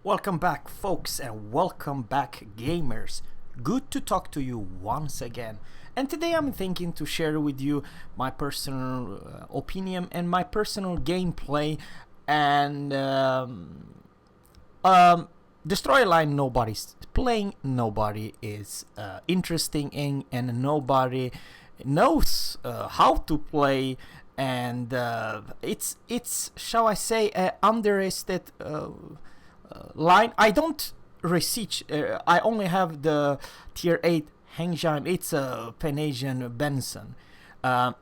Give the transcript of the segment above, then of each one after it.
Welcome back, folks, and welcome back, gamers. Good to talk to you once again. And today I'm thinking to share with you my personal opinion and my personal gameplay and Destroy Line nobody's playing, nobody is interesting in, and nobody knows how to play, and it's shall I say underrated line. I don't research. I only have the tier 8 Xianyang. It's a Pan-Asian Benson. But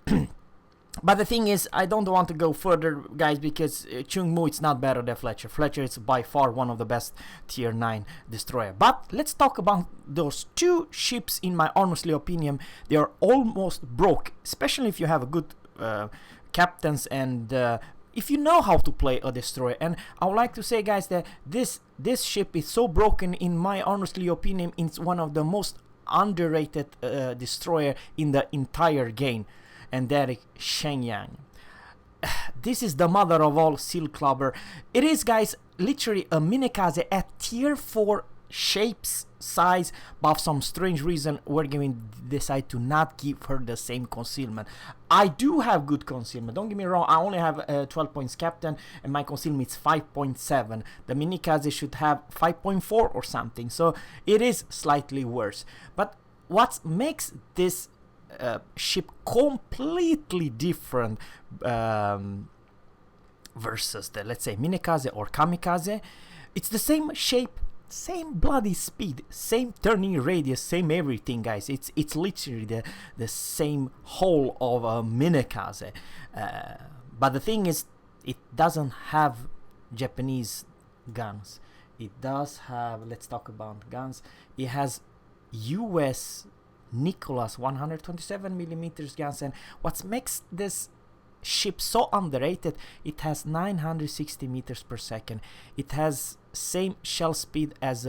the thing is, I don't want to go further, guys, because Chung Mu it's not better than Fletcher. Fletcher is by far one of the best tier 9 destroyer. But let's talk about those two ships. In my honestly opinion, they are almost broke, especially if you have a good captains and if you know how to play a destroyer. And I would like to say, guys, that this ship is so broken. In my honestly opinion, it's one of the most underrated destroyer in the entire game, and that is Xianyang. This is the mother of all seal clubber. It is, guys, literally a minikaze at tier 4 shapes, size, but for some strange reason we're going to decide to not give her the same concealment. I do have good concealment, don't get me wrong. I only have 12 points captain and my concealment is 5.7. The minikaze should have 5.4 or something, so it is slightly worse. But what makes this ship completely different versus the, let's say, minikaze or kamikaze, it's the same shape, same bloody speed, same turning radius, same everything, guys. It's literally the same whole of a minikaze. But the thing is, it doesn't have Japanese guns. It does have, let's talk about guns, it has US Nicholas 127mm guns. And what makes this ship so underrated, it has 960 meters per second. It has same shell speed as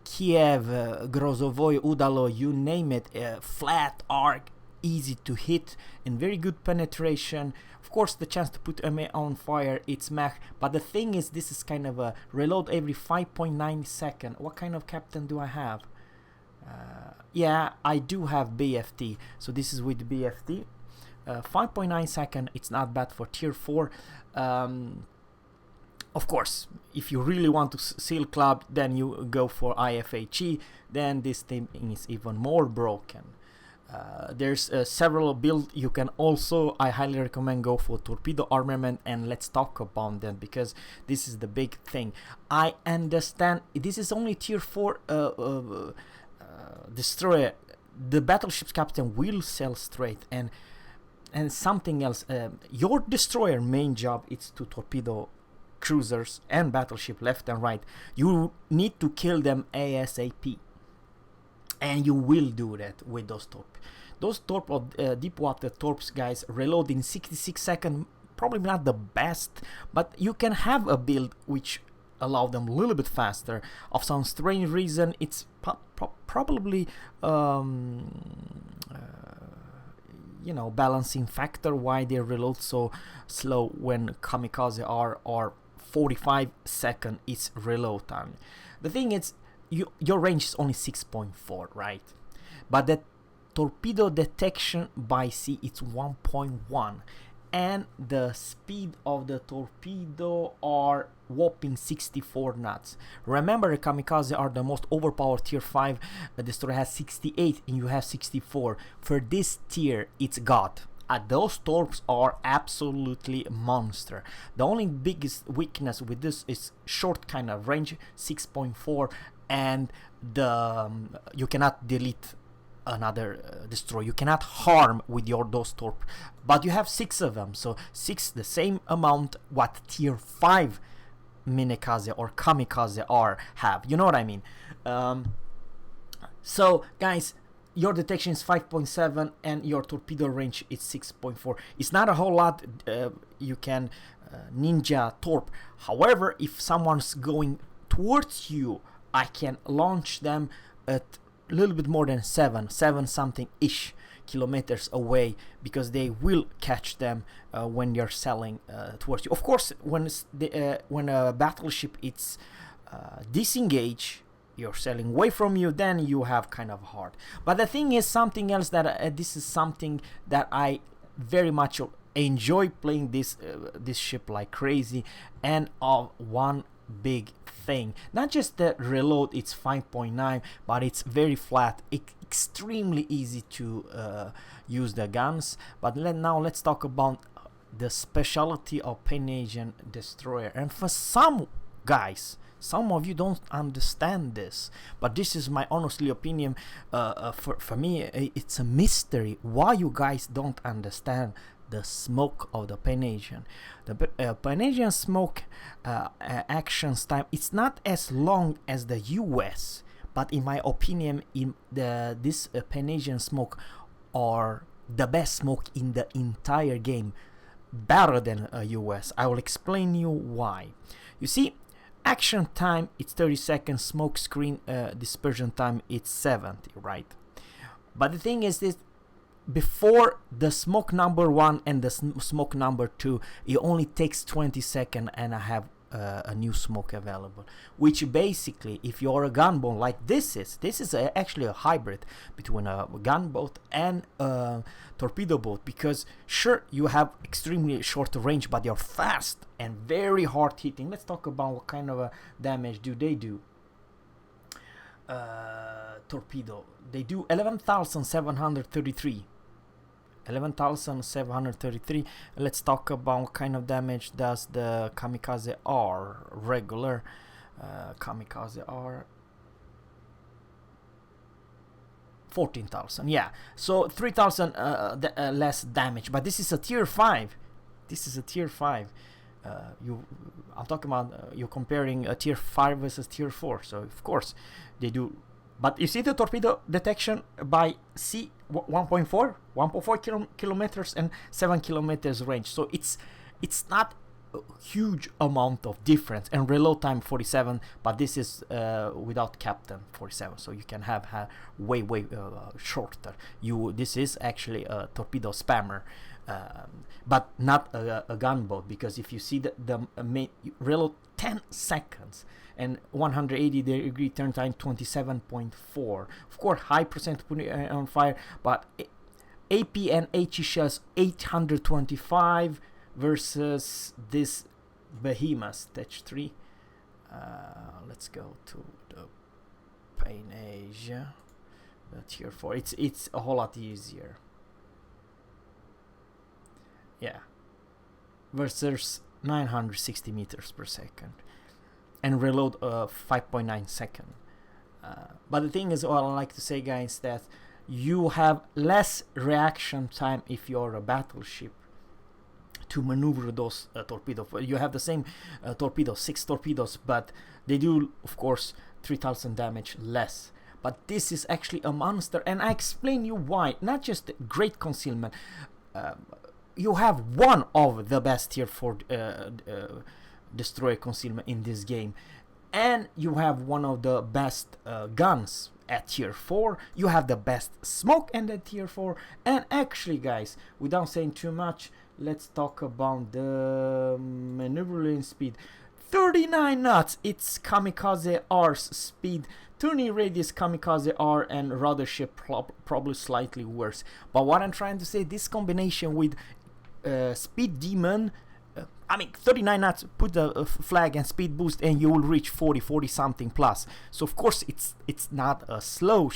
Kiev, Grozovoy, Udalo, you name it. Flat arc, easy to hit, and very good penetration. Of course, the chance to put MA on fire, it's mech. But the thing is, this is kind of a reload every 5.9 second. What kind of captain do I have? Yeah, I do have BFT, so this is with BFT. 5.9 second, it's not bad for tier 4. Of course, if you really want to seal club, then you go for IFHE, then this thing is even more broken. There's several builds you can also, I highly recommend go for torpedo armament, and let's talk about them because this is the big thing. I understand this is only tier 4 destroyer. The battleship's captain will sell straight, and something else, your destroyer main job is to torpedo cruisers and battleship left and right. You need to kill them ASAP, and you will do that with those torp. Those torp or deep water torps, guys, reload in 66 seconds. Probably not the best, but you can have a build which allow them a little bit faster. Of some strange reason, it's probably you know, balancing factor why they reload so slow when kamikaze are, or 45 second is reload time. The thing is, your range is only 6.4, right? But the torpedo detection by sea it's 1.1, and the speed of the torpedo are whopping 64 knots. Remember, the kamikaze are the most overpowered tier 5. The destroyer has 68 and you have 64. For this tier, it's God. Those torps are absolutely monster. The only biggest weakness with this is short kind of range, 6.4, and the you cannot delete another destroyer. You cannot harm with your those torp, but you have 6 of them, so 6 the same amount what tier 5 minikaze or kamikaze are have. You know what I mean? So guys, your detection is 5.7 and your torpedo range is 6.4. It's not a whole lot. You can ninja torp. However, if someone's going towards you, I can launch them at a little bit more than 7 something ish. kilometers away, because they will catch them when you're sailing towards you. Of course, when a battleship it's disengage, you're sailing away from you, then you have kind of hard. But the thing is something else, that this is something that I very much enjoy playing this ship like crazy. And one big thing, not just the reload, it's 5.9, but it's very flat, extremely easy to use the guns. But now let's talk about the specialty of Pan-Asian destroyer. And for some guys, some of you don't understand this, but this is my honestly opinion. For me, it's a mystery why you guys don't understand the smoke of the Pan-Asian. The Pan-Asian smoke actions time, it's not as long as the US, but in my opinion, this Pan-Asian smoke are the best smoke in the entire game, better than US. I will explain you why. You see, action time it's 30 seconds, smoke screen dispersion time it's 70, right? But the thing is this, before the smoke number 1 and the smoke number 2, it only takes 20 seconds and I have a new smoke available, which basically, if you're a gunboat like this is actually a hybrid between a gunboat and a torpedo boat, because sure, you have extremely short range, but you're fast and very hard hitting. Let's talk about what kind of damage they do. Torpedo, they do 11,733. 11,733. Let's talk about what kind of damage does the Kamikaze R regular. Kamikaze R 14,000. Yeah, so 3,000 less damage. But this is a tier 5. This is a tier 5. I'm talking about you're comparing a tier 5 versus tier 4. So of course they do. But you see the torpedo detection by C 1.4 kilometers and 7 kilometers range. So it's not a huge amount of difference. And reload time 47, but this is without captain 47. So you can have way shorter. This is actually a torpedo spammer, but not a gunboat, because if you see the main reload 10 seconds. And 180 degree turn time 27.4. Of course, high percent putting on fire, but AP and HE shells 825 versus this behemoth stage 3. Let's go to the Pan-Asia, the tier 4. It's a whole lot easier. Yeah, versus 960 meters per second. And reload 5.9 seconds. But the thing is, what I like to say, guys, that you have less reaction time if you're a battleship to maneuver those torpedoes. You have the same torpedoes, 6 torpedoes, but they do, of course, 3,000 damage less. But this is actually a monster, and I explain you why. Not just great concealment. You have one of the best tier 4 destroyer concealment in this game, and you have one of the best guns at tier 4. You have the best smoke and at tier 4. And actually, guys, without saying too much, let's talk about the maneuvering speed. 39 knots, it's Kamikaze R's speed. Turning radius Kamikaze R and rudder ship probably slightly worse. But what I'm trying to say, this combination with Speed Demon, 39 knots, put the flag and speed boost, and you will reach 40 something plus. So of course it's not a slow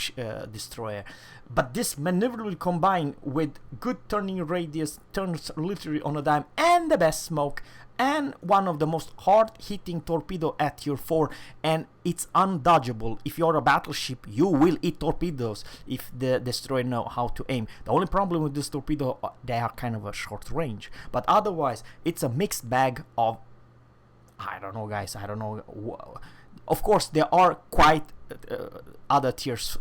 destroyer, but this maneuverability combined with good turning radius, turns literally on a dime, and the best smoke, and one of the most hard hitting torpedo at tier 4, and it's undodgeable. If you're a battleship, you will eat torpedoes if the destroyer know how to aim. The only problem with this torpedo, they are kind of a short range, but otherwise it's a mixed bag of, I don't know, guys, I don't know. Of course there are quite other tiers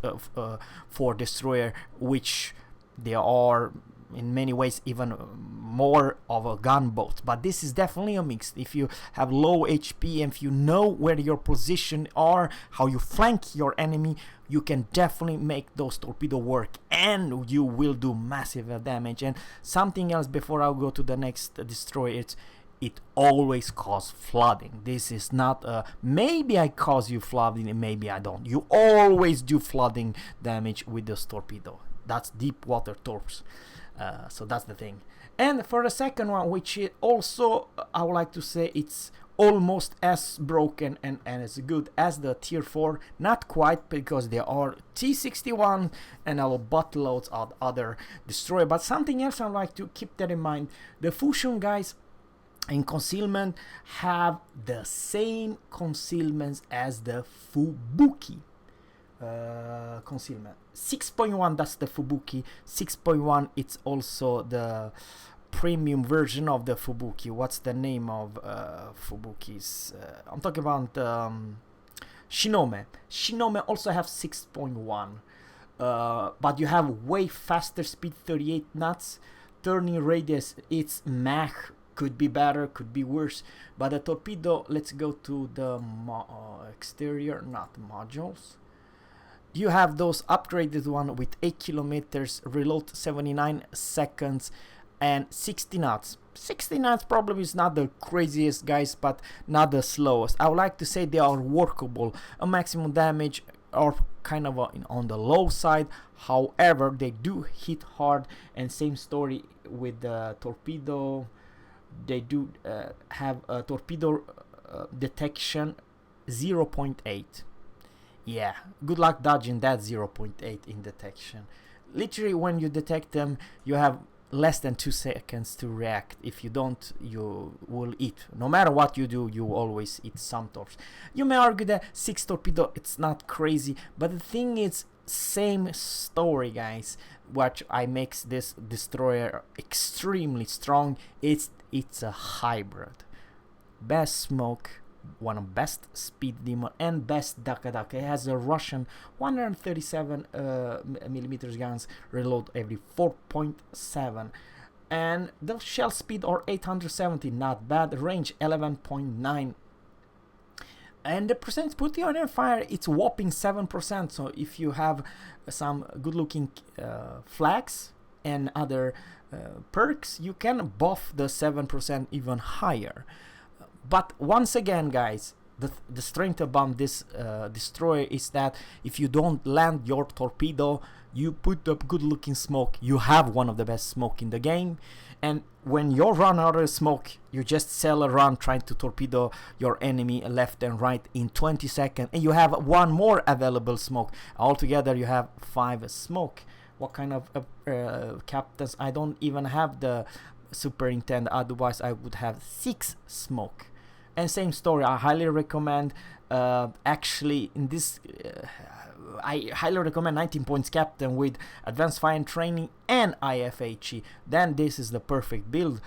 for destroyer which they are in many ways even more of a gunboat, but this is definitely a mix. If you have low HP and if you know where your position are, how you flank your enemy, you can definitely make those torpedo work, and you will do massive damage. And something else before I go to the next destroyer, it always causes flooding. This is not maybe I cause you flooding and maybe I don't. You always do flooding damage with this torpedo. That's deep water torps. So that's the thing. And for the second one, which is also, I would like to say, it's almost as broken and as good as the tier 4. Not quite, because there are T-61 and a buttloads of other destroyer. But something else I would like to keep that in mind. The Fushun guys in concealment have the same concealments as the Fubuki. Concealment 6.1, that's the Fubuki. 6.1, it's also the premium version of the Fubuki. What's the name of Fubukis? I'm talking about Shinome. Shinome also have 6.1, but you have way faster speed, 38 knots. Turning radius, it's Mach. Could be better, could be worse. But the torpedo, let's go to the exterior, not modules. You have those upgraded one with 8 kilometers, reload 79 seconds, and 60 knots. 60 knots probably is not the craziest, guys, but not the slowest. I would like to say they are workable. A maximum damage are kind of on the low side. However, they do hit hard. And same story with the torpedo. They do have a torpedo detection 0.8. Yeah, good luck dodging that 0.8 in detection. Literally, when you detect them, you have less than 2 seconds to react. If you don't, you will eat. No matter what you do, you always eat some torps. You may argue that 6 torpedo, it's not crazy, but the thing is, same story, guys. What I makes this destroyer extremely strong. It's a hybrid. Best smoke, one of best speed demon, and best Daka Daka. It has a Russian 137 millimeters guns, reload every 4.7, and the shell speed are 870, not bad. Range 11.9, and the percentage put on air fire, it's whopping 7%. So if you have some good looking flags and other perks, you can buff the 7% even higher. But once again, guys, the strength about this destroyer is that if you don't land your torpedo, you put up good looking smoke, you have one of the best smoke in the game. And when you run out of smoke, you just sail around trying to torpedo your enemy left and right in 20 seconds, and you have one more available smoke. Altogether you have 5 smoke. What kind of captains? I don't even have the superintendent, otherwise I would have 6 smoke. And same story, I highly recommend, actually in this, I highly recommend 19 points captain with advanced fire and training and IFHE. Then this is the perfect build,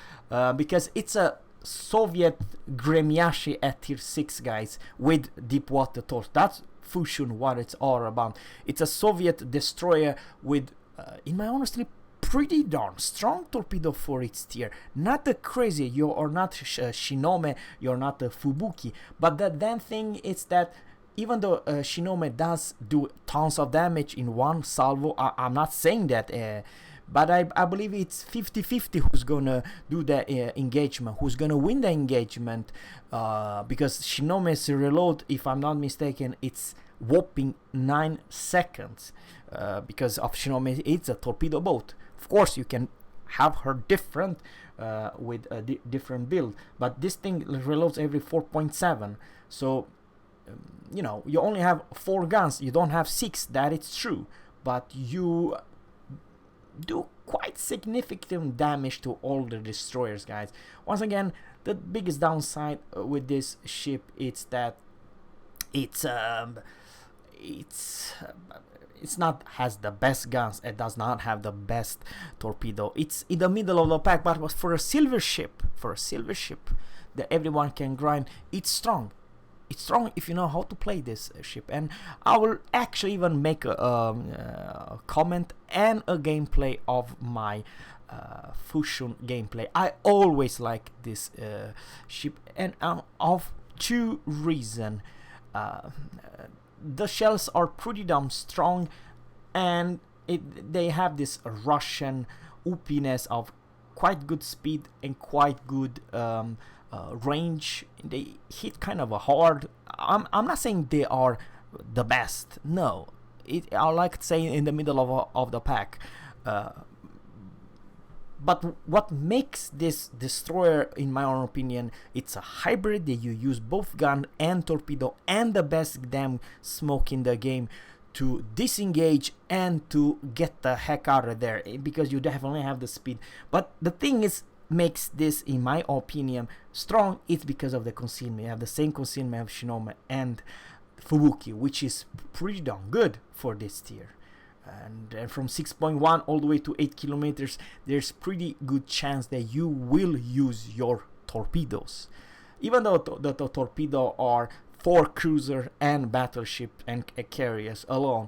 because it's a Soviet Gremyashi at tier 6, guys, with deep water torch. That's Fushun, what it's all about. It's a Soviet destroyer with, in my honestly, pretty darn strong torpedo for its tier. Not the crazy, you are not Shinome, you're not a Fubuki, but the damn thing is that even though Shinome does do tons of damage in one salvo, I'm not saying that, but I believe it's 50-50 who's gonna do the engagement, who's gonna win the engagement, because Shinome's reload, if I'm not mistaken, it's whopping 9 seconds, because of Shinome, it's a torpedo boat. Of course, you can have her different with a different build, but this thing reloads every 4.7. So, you know, you only have 4 guns. You don't have 6. That is true, but you do quite significant damage to all the destroyers, guys. Once again, the biggest downside with this ship is that it's not has the best guns. It does not have the best torpedo. It's in the middle of the pack, but for a silver ship, that everyone can grind, it's strong. It's strong if you know how to play this ship. And I will actually even make a comment and a gameplay of my Fushun gameplay. I always like this ship, and of two reasons. The shells are pretty damn strong, and they have this Russian oopiness of quite good speed and quite good range. They hit kind of a hard. I'm not saying they are the best. No, I like saying in the middle of the pack. But what makes this destroyer, in my own opinion, it's a hybrid that you use both gun and torpedo and the best damn smoke in the game to disengage and to get the heck out of there, because you definitely have the speed. But the thing is, makes this, in my opinion, strong, it's because of the concealment. You have the same concealment of Shinome and Fubuki, which is pretty darn good for this tier. And from 6.1 all the way to 8 kilometers, there's pretty good chance that you will use your torpedoes. Even though the torpedo are for cruiser and battleship and carriers alone,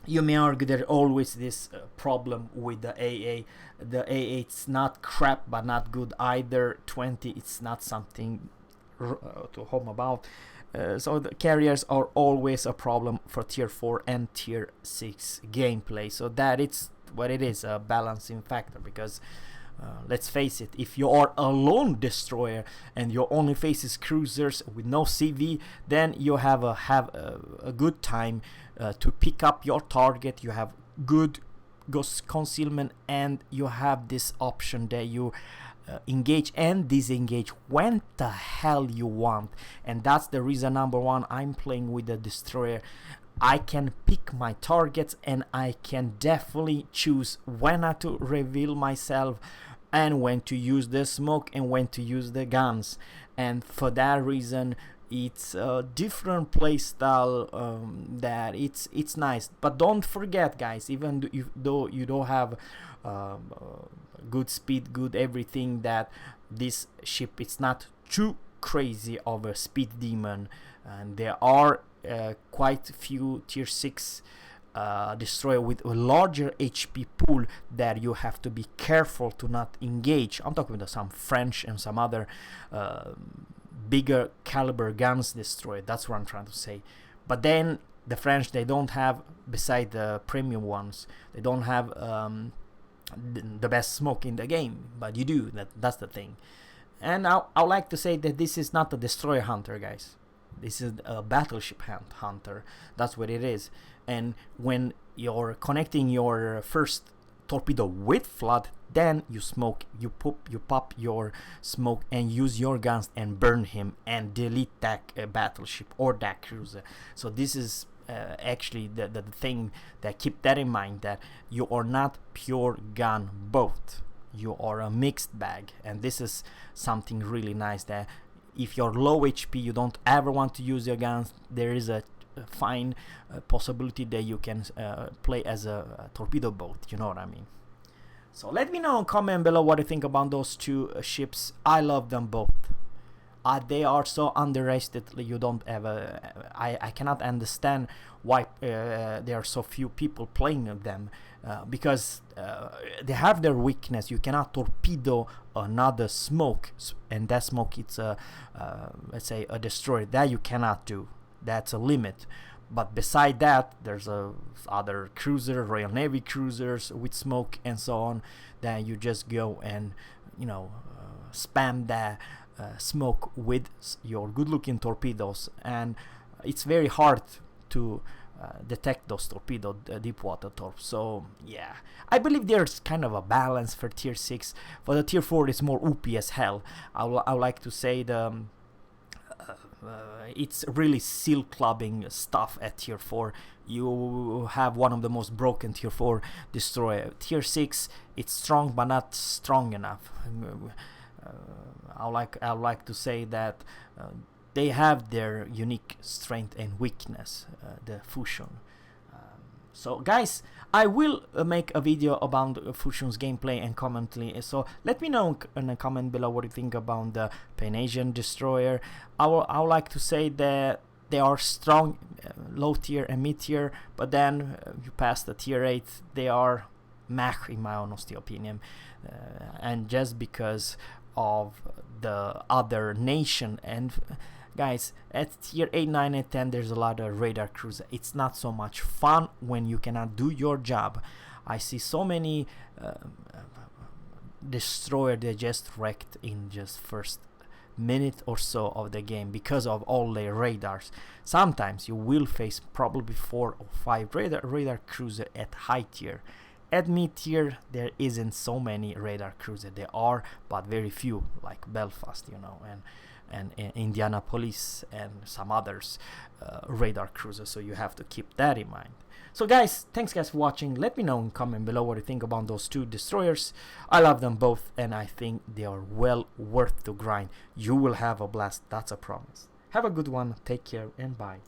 you may argue there's always this problem with the AA. The AA, it's not crap but not good either. 20, it's not something to home about. So the carriers are always a problem for tier 4 and tier 6 gameplay. So that it's what it is, a balancing factor, because let's face it, if you are a lone destroyer and your only faces cruisers with no CV, then you have a good time to pick up your target. You have good concealment, and you have this option that you engage and disengage when the hell you want. And that's the reason number one I'm playing with the destroyer. I can pick my targets, and I can definitely choose when to reveal myself and when to use the smoke and when to use the guns. And for that reason, it's a different playstyle that it's nice. But don't forget, guys, even though you don't have good speed, good everything, that this ship, it's not too crazy of a speed demon, and there are quite a few tier 6 destroyer with a larger HP pool that you have to be careful to not engage. I'm talking about some French and some other bigger caliber guns destroyer. That's what I'm trying to say. But then the French, they don't have, beside the premium ones, they don't have the best smoke in the game, but you do. That's the thing. And I like to say that this is not a destroyer hunter, guys. This is a battleship hunter. That's what it is. And when you're connecting your first torpedo with flood, then you pop your smoke and use your guns and burn him and delete that battleship or that cruiser. So this is actually the thing that, keep that in mind, that you are not pure gun both. You are a mixed bag, and this is something really nice, that if you're low HP, you don't ever want to use your guns, there is a fine possibility that you can play as a torpedo boat. You know what I mean? So let me know in comment below what you think about those two ships. I love them both. They are so underrated. You don't ever. I cannot understand why there are so few people playing them, because they have their weakness. You cannot torpedo another smoke, and that smoke, it's a let's say a destroyer. That you cannot do. That's a limit. But beside that, there's other cruiser, Royal Navy cruisers with smoke and so on, that you just go and spam that smoke with your good-looking torpedoes, and it's very hard to detect those torpedo deep water torps. So yeah, I believe there's kind of a balance for tier 6. For the tier 4, it's more OP as hell. I like to say the it's really seal clubbing stuff at tier 4. You have one of the most broken tier 4 destroyer. Tier 6, it's strong but not strong enough. I like to say that they have their unique strength and weakness, the Fushun. So guys, I will make a video about Fushun's gameplay and commentary. So let me know in a comment below what you think about the Pan-Asian destroyer. I would like to say that they are strong, low tier and mid tier, but then you pass the tier 8, they are meh, in my honest opinion, and just because of the other nation. And guys, at tier 8, 9, and 10, there's a lot of radar cruiser. It's not so much fun when you cannot do your job. I see so many destroyer they just wrecked in just first minute or so of the game because of all the radars. Sometimes you will face probably 4 or 5 radar cruiser at high tier. At mid tier there isn't so many radar cruiser. There are, but very few, like Belfast, you know, and Indianapolis and some others radar cruisers, so you have to keep that in mind. So guys, thanks guys for watching. Let me know in comment below what you think about those 2 destroyers. I love them both and I think they are well worth to grind. You will have a blast, that's a promise. Have a good one, take care and bye.